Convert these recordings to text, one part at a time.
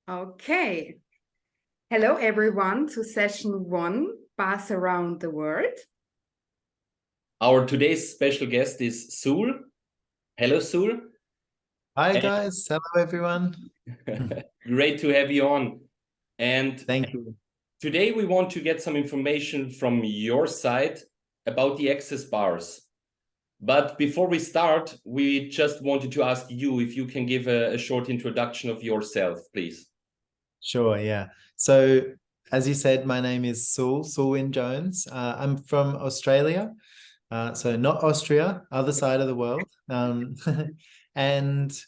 Okay. Hello, everyone, to session one, Bars Around the World. Our today's special guest is Sul. Hello, Sul. Hi, guys. Hello, everyone. Great to have you on. And thank you. Today we want to get some information from your side about the access bars. But before we start, we just wanted to ask you if you can give a short introduction of yourself, please. Sure, yeah. So, as you said, my name is Sul Wynne-Jones. I'm from Australia, so not Austria, other side of the world. And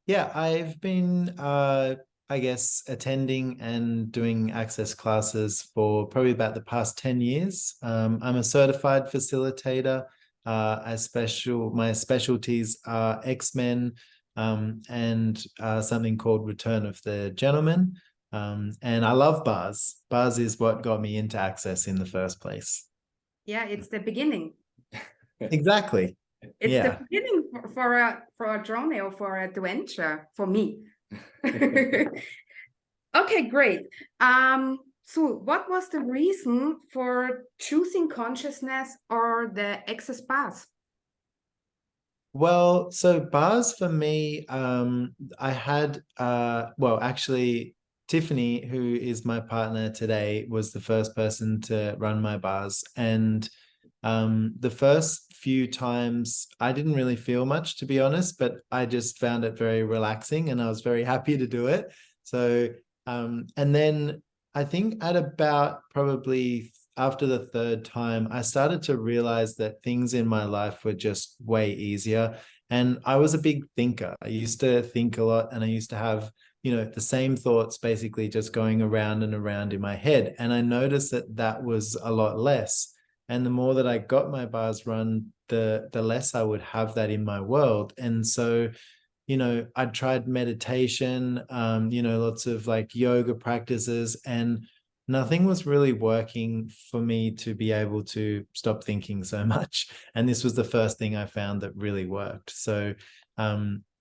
yeah, I've been, I guess, attending and doing access classes for probably about the past 10 years. I'm a certified facilitator. My specialties are X-Men and something called Return of the Gentleman. And I love bars. Bars is what got me into access in the first place. Yeah, it's the beginning. Exactly. It's the beginning for a journey or for an adventure for me. Okay, great. So what was the reason for choosing consciousness or the access bars? Well, so bars for me, I had, actually, Tiffany, who is my partner today, was the first person to run my bars. And the first few times I didn't really feel much, to be honest, but I just found it very relaxing and I was very happy to do it. So, and then I think at about probably after the third time, I started to realize that things in my life were just way easier. And I was a big thinker. I used to think a lot and I used to have, the same thoughts basically just going around and around in my head. And I noticed that that was a lot less. And the more that I got my bars run, the less I would have that in my world. And so, I tried meditation, lots of like yoga practices, and nothing was really working for me to be able to stop thinking so much. And this was the first thing I found that really worked. So,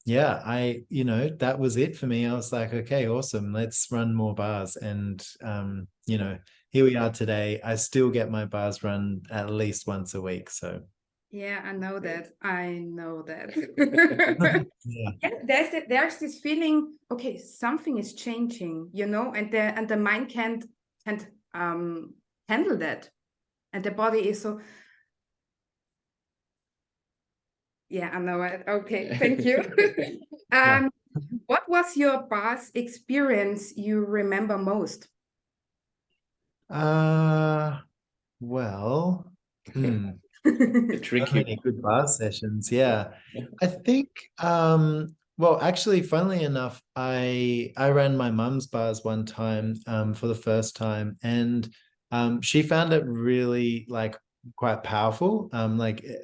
that was it for me. I was like, okay, awesome. Let's run more bars. And, here we are today. I still get my bars run at least once a week. So yeah, I know that. yeah. There's this feeling, okay, something is changing, and the mind can't handle that. And the body is so, yeah, I know it. Okay, thank you. What was your bars experience you remember most? Well, Tricky. So many good bar sessions. Yeah. I think, actually, funnily enough, I ran my mum's bars one time, for the first time, and she found it really like quite powerful,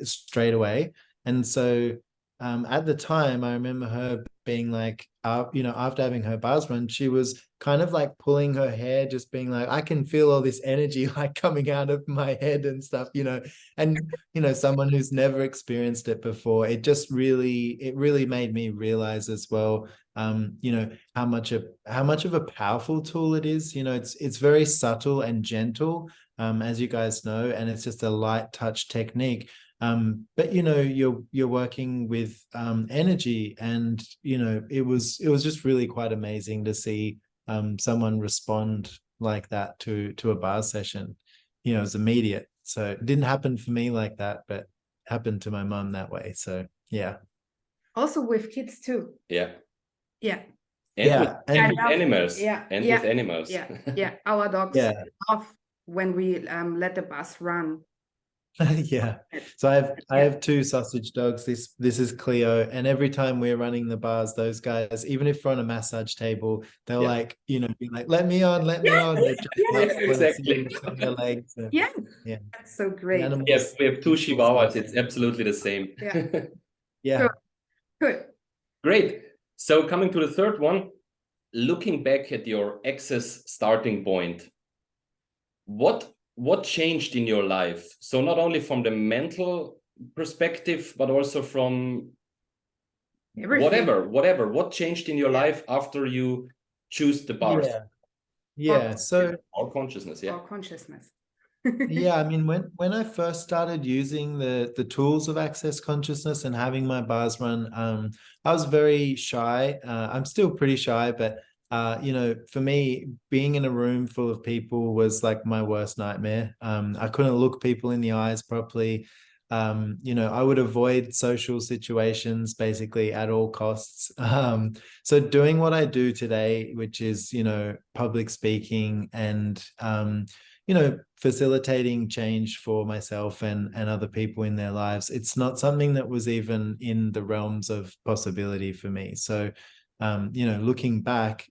straight away. And so at the time, I remember her being like, after having her bars run, she was kind of like pulling her hair, just being like, I can feel all this energy like coming out of my head and stuff, and someone who's never experienced it before, it really made me realize as well, how much of a powerful tool it is. It's very subtle and gentle, as you guys know, and it's just a light touch technique. But you're working with energy, and it was just really quite amazing to see someone respond like that to a bar session. It was immediate. So it didn't happen for me like that, but happened to my mum that way. So yeah. Also with kids too. Yeah. Yeah. And with animals. Yeah. With animals. Yeah. Yeah. Our dogs love when we let the bus run. Yeah. So I have two sausage dogs. This is Cleo, and every time we're running the bars, those guys, even if we're on a massage table, they'll be like, let me on. They're exactly. on their legs. Yeah. That's so great. Yes, we have two Chihuahuas. It's absolutely the same. Yeah. Yeah. Good. Great. So coming to the third one, looking back at your access starting point, what changed in your life? So not only from the mental perspective, but also from everything. Whatever. What changed in your life after you choose the bars. Yeah. So Our consciousness, yeah. Or consciousness. yeah, I mean, when I first started using the tools of Access Consciousness and having my bars run, I was very shy. I'm still pretty shy, but you know, for me, being in a room full of people was like my worst nightmare. I couldn't look people in the eyes properly. You know, I would avoid social situations basically at all costs. So doing what I do today, which is, you know, public speaking and you know, facilitating change for myself and other people in their lives, it's not something that was even in the realms of possibility for me. So you know, looking back,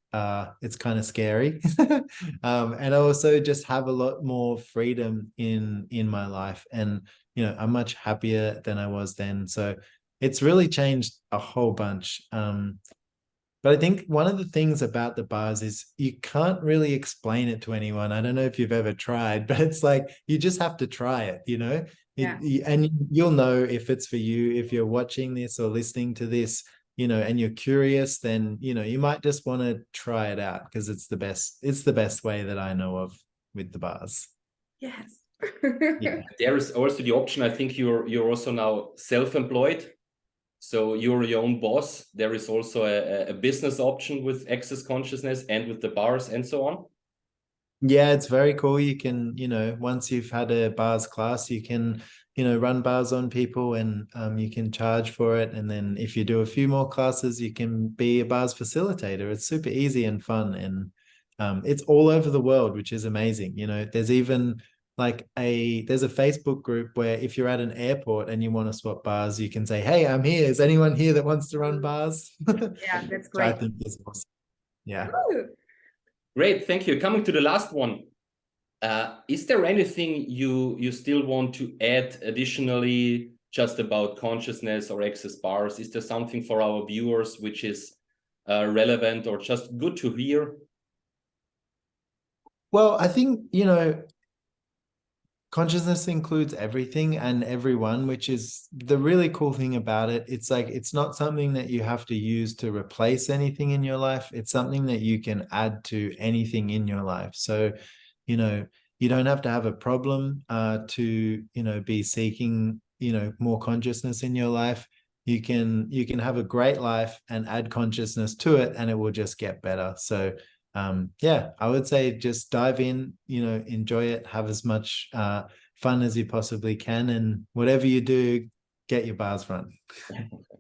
it's kind of scary. And I also just have a lot more freedom in my life, and you know, I'm much happier than I was then. So it's really changed a whole bunch. But I think one of the things about the bars is you can't really explain it to anyone. I don't know if you've ever tried, but it's like you just have to try it, you know? Yeah. And you'll know if it's for you. If you're watching this or listening to this, you know, and you're curious, then, you know, you might just want to try it out because it's the best way that I know of with the bars. Yes. Yeah. There is also the option, I think you're also now self-employed. So you're your own boss. There is also a business option with Access Consciousness and with the bars and so on. Yeah, it's very cool. You can, you know, once you've had a bars class, you can, you know, run bars on people and you can charge for it. And then if you do a few more classes, you can be a bars facilitator. It's super easy and fun. And it's all over the world, which is amazing. You know, there's even like there's a Facebook group where if you're at an airport and you want to swap bars, you can say, hey, I'm here. Is anyone here that wants to run bars? Yeah, that's Which I great. think is awesome. Yeah. Ooh. Great, thank you. Coming to the last one. Is there anything you still want to add additionally just about consciousness or access bars? Is there something for our viewers which is relevant or just good to hear? Well, I think, you know, consciousness includes everything and everyone, which is the really cool thing about it. It's like, it's not something that you have to use to replace anything in your life. It's something that you can add to anything in your life. So, you know, you don't have to have a problem to, you know, be seeking, you know, more consciousness in your life. You can have a great life and add consciousness to it, and it will just get better. So yeah, I would say just dive in, you know, enjoy it, have as much fun as you possibly can, and whatever you do, get your bars run.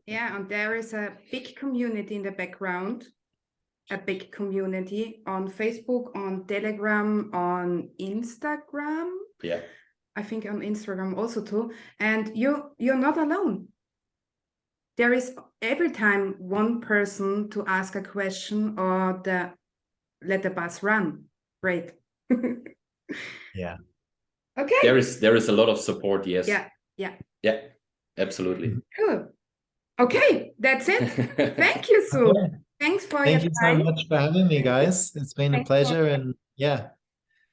Yeah, and there is a big community in the background, a big community on Facebook, on Telegram, on Instagram. Yeah. I think on Instagram also too. And you're not alone. There is every time one person to ask a question or let the bus run. Great. Yeah. Okay. There is a lot of support, yes. Yeah, absolutely. cool. Okay, that's it. Thank you, Sul. Okay. Thanks for Thank your you so time. much for having me, guys. It's been a Thanks pleasure, and yeah,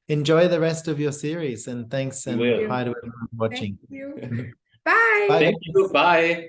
enjoy the rest of your series, and thanks, and will. hi to everyone watching. Thank you. Bye. Bye. Thank you. Bye.